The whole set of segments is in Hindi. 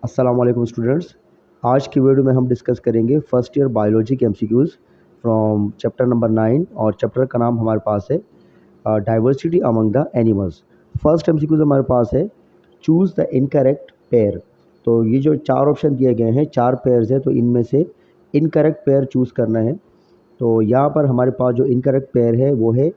अस्सलाम वालेकुम स्टूडेंट्स। आज की वीडियो में हम डिस्कस करेंगे फर्स्ट ईयर बायोलॉजी के एमसीक्यूज़ फ्रॉम चैप्टर नंबर 9 और चैप्टर का नाम हमारे पास है diversity among the animals. First MCQs हमारे पास है चूज़ द इनकरेक्ट पेयर। तो ये जो चार ऑप्शन दिए गए हैं, चार पेयर्स है, तो इनमें से इनकरेक्ट पेयर चूज़ करना है। तो यहाँ पर हमारे पास जो इनकरेक्ट पेयर है वो है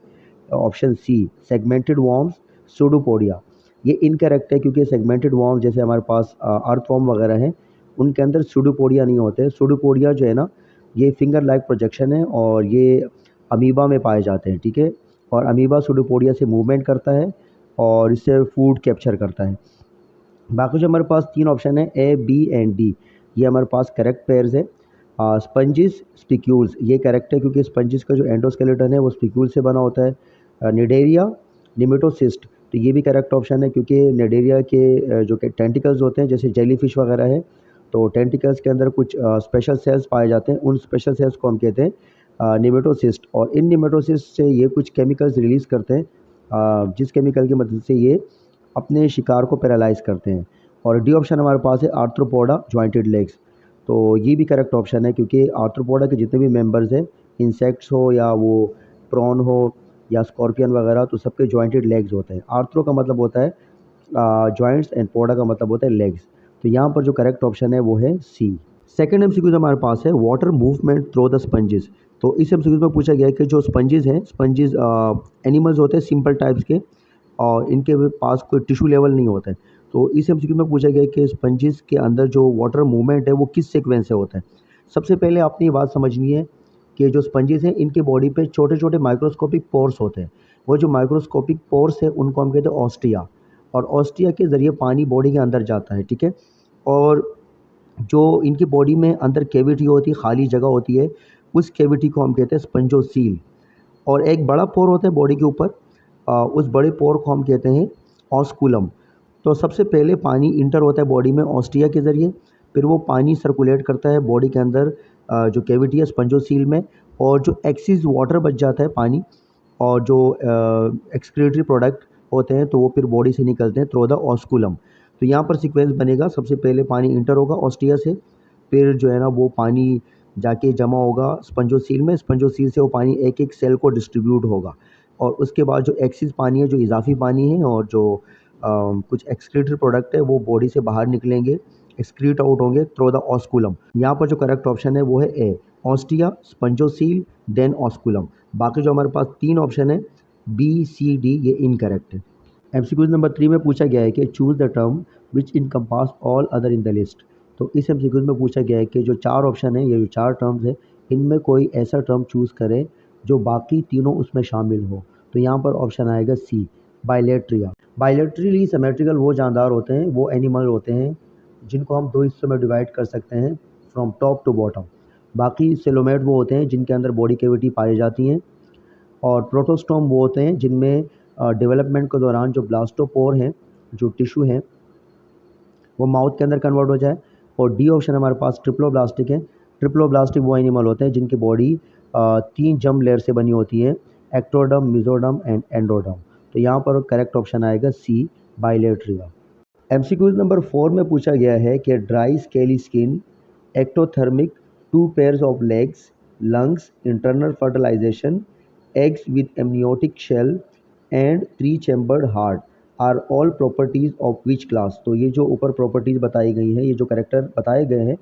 option C, segmented worms pseudopodia. ये इनकरेक्ट है क्योंकि सेगमेंटेड वॉर्म जैसे हमारे पास अर्थवॉर्म वगैरह हैं, उनके अंदर सूडोपोडिया नहीं होते। सूडोपोडिया जो है ना, ये फिंगर लाइक प्रोजेक्शन है और ये अमीबा में पाए जाते हैं, ठीक है। और अमीबा सूडोपोडिया से मूवमेंट करता है और इससे फूड कैप्चर करता है। बाकी जो हमारे पास तीन ऑप्शन है ए, बी एंड डी, ये हमारे पास करेक्ट पेयर्स है। स्पंजिस स्पिक्यूल्स, ये करेक्ट है क्योंकि स्पंजिस का जो एंडोस्केलेटन है वो स्पिक्यूल से बना होता है। निडेरिया निमेटोसिस्ट, तो ये भी करेक्ट ऑप्शन है क्योंकि निडेरिया के जो कि टेंटिकल्स होते हैं जैसे जेलीफिश वगैरह है, तो टेंटिकल्स के अंदर कुछ स्पेशल सेल्स पाए जाते हैं। उन स्पेशल सेल्स को हम कहते हैं निमेटोसिस्ट, और इन निमेटोसिस्ट से ये कुछ केमिकल्स रिलीज़ करते हैं, जिस केमिकल की मदद से ये अपने शिकार को पैरालाइज करते हैं। और डी ऑप्शन हमारे पास है आर्थ्रोपोडा जॉइंटेड लेग्स, तो ये भी करेक्ट ऑप्शन है क्योंकि आर्थ्रोपोडा के जितने भी मेंबर्स हैं, इंसेक्ट्स हो या वो प्रॉन हो या स्कॉर्पियन वगैरह, तो सबके जॉइंटेड लेग्स होते हैं। आर्थ्रो का मतलब होता है जॉइंट्स एंड पोडा का मतलब होता है लेग्स। तो यहाँ पर जो करेक्ट ऑप्शन है वो है सी। सेकेंड एमसीक्यूज हमारे पास है water movement through the sponges. तो इस एमसीक्यूज में पूछा गया है कि जो स्पंजेस हैं, स्पंजेस एनिमल्स होते हैं सिंपल टाइप्स के, और इनके पास कोई टिश्यू लेवल नहीं होता है। तो इस एमसीक्यू में पूछा गया है कि स्पंजेस के अंदर जो वाटर मूवमेंट है वो किस सीक्वेंस से होता है। सबसे पहले आपने ये बात समझनी है कि जो स्पंजेस हैं इनके बॉडी पे छोटे छोटे माइक्रोस्कोपिक पोर्स होते हैं। वो जो माइक्रोस्कोपिक पोर्स है उनको हम कहते हैं ऑस्टिया, और ऑस्टिया के ज़रिए पानी बॉडी के अंदर जाता है, ठीक है। और जो इनकी बॉडी में अंदर कैविटी होती है, खाली जगह होती है, उस कैविटी को हम कहते हैं स्पंजोसील। और एक बड़ा पोर होता है बॉडी के ऊपर, उस बड़े पोर को हम कहते हैं ऑस्कुलम। तो सबसे पहले पानी इंटर होता है बॉडी में ऑस्टिया के ज़रिए, फिर वो पानी सर्कुलेट करता है बॉडी के अंदर जो कैविटी है स्पंजोसील में, और जो एक्सिस वाटर बच जाता है पानी, और जो एक्सक्रीटरी प्रोडक्ट होते हैं तो वो फिर बॉडी से निकलते हैं थ्रू द ऑस्कुलम। तो यहाँ पर सीक्वेंस बनेगा, सबसे पहले पानी इंटर होगा ऑस्टिया से, फिर जो है ना वो पानी जाके जमा होगा स्पंजोसील में, स्पंजोसील से वो पानी एक एक सेल को डिस्ट्रीब्यूट होगा, और उसके बाद जो एक्सिस पानी है, जो इजाफी पानी है, और जो कुछ एक्सक्रीटरी प्रोडक्ट है वो बॉडी से बाहर निकलेंगे, एक्सक्रीट आउट होंगे थ्रू द ऑस्कुलम। यहाँ पर जो करेक्ट ऑप्शन है वो है ए, ऑस्टिया, स्पंजोसील, देन ऑस्कुलम। बाकी जो हमारे पास तीन ऑप्शन है बी, सी, डी, ये इनकरेक्ट है। एमसीक्यूज नंबर 3 में पूछा गया है कि choose the term which encompass all other in the list. तो इस एमसीक्यूज में पूछा गया है कि जो चार ऑप्शन है, ये जो चार टर्म्स है, इनमें कोई ऐसा टर्म चूज़ करें जो बाकी तीनों उसमें शामिल हो। तो यहाँ पर ऑप्शन आएगा सी, बाइलेट्रिया। बाइलेट्रिली सिमेट्रिकल वो जानदार होते हैं, वो एनिमल होते हैं जिनको हम दो हिस्सों में डिवाइड कर सकते हैं फ्रॉम टॉप टू बॉटम। बाकी सेलोमेट वो होते हैं जिनके अंदर बॉडी कैविटी पाई जाती हैं, और प्रोटोस्टोम वो होते हैं जिनमें डेवलपमेंट के दौरान जो ब्लास्टोपोर हैं, जो टिश्यू हैं, वो माउथ के अंदर कन्वर्ट हो जाए। और डी ऑप्शन हमारे पास ट्रिप्लोब्लास्टिक है। ट्रिप्लोब्लास्टिक वो एनिमल होते हैं जिनकी बॉडी तीन जर्म लेयर से बनी होती है, एक्टोडर्म, मेसोडर्म एंड एंडोडर्म। तो यहाँ पर करेक्ट ऑप्शन आएगा सी, बाइलेट्रिया। एमसीक्यूज नंबर 4 में पूछा गया है कि dry scaly skin, ectothermic, two pairs of legs, lungs, internal fertilization, eggs with amniotic shell and three chambered heart are all properties of which class। तो ये जो ऊपर प्रॉपर्टीज़ बताई गई हैं, ये जो करेक्टर बताए गए हैं,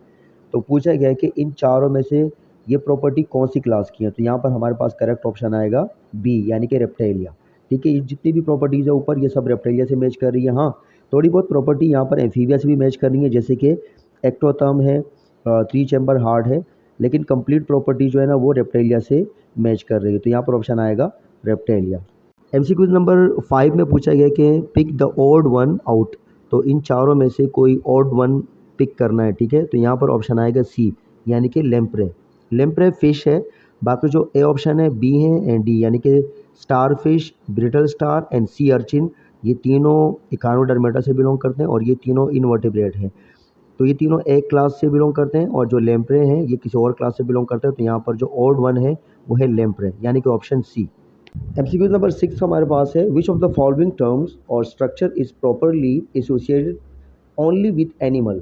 तो पूछा गया है कि इन चारों में से ये प्रॉपर्टी कौन सी क्लास की है। तो यहाँ पर हमारे पास करेक्ट ऑप्शन आएगा बी, यानी कि रेप्टेलिया, ठीक है। ये जितनी भी प्रॉपर्टीज़ है ऊपर, ये सब रेप्टेलिया से मैच कर रही है। हाँ, थोड़ी बहुत प्रॉपर्टी यहाँ पर एम्फीबिया से भी मैच कर रही है, जैसे कि एक्टोथर्म है, थ्री चैम्बर हार्ट है, लेकिन कंप्लीट प्रॉपर्टी जो है ना वो रेप्टेलिया से मैच कर रही है। तो यहाँ पर ऑप्शन आएगा रेप्टेलिया। एमसीक्यूज नंबर 5 में पूछा गया कि pick the odd one out. तो इन चारों में से कोई ऑड वन पिक करना है, ठीक है। तो यहाँ पर ऑप्शन आएगा सी, यानी कि लेम्प्रे। लेम्प्रे फिश है। बाकी जो ए ऑप्शन है, बी है एंड डी, यानी कि star fish, brittle star and sea urchin, ये तीनों इकानोडर्मेटा से बिलोंग करते हैं, और ये तीनों इनवर्टिब्रेट हैं। तो ये तीनों एक क्लास से बिलोंग करते हैं, और जो लेम्प्रे हैं ये किसी और क्लास से बिलोंग करते हैं। तो यहाँ पर जो ऑड वन है वो है लेम्प्रे, यानी कि ऑप्शन सी। एमसीक्यू नंबर 6 हमारे पास है which of the following terms और structure is properly associated only with animal.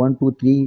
1 2 3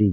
3.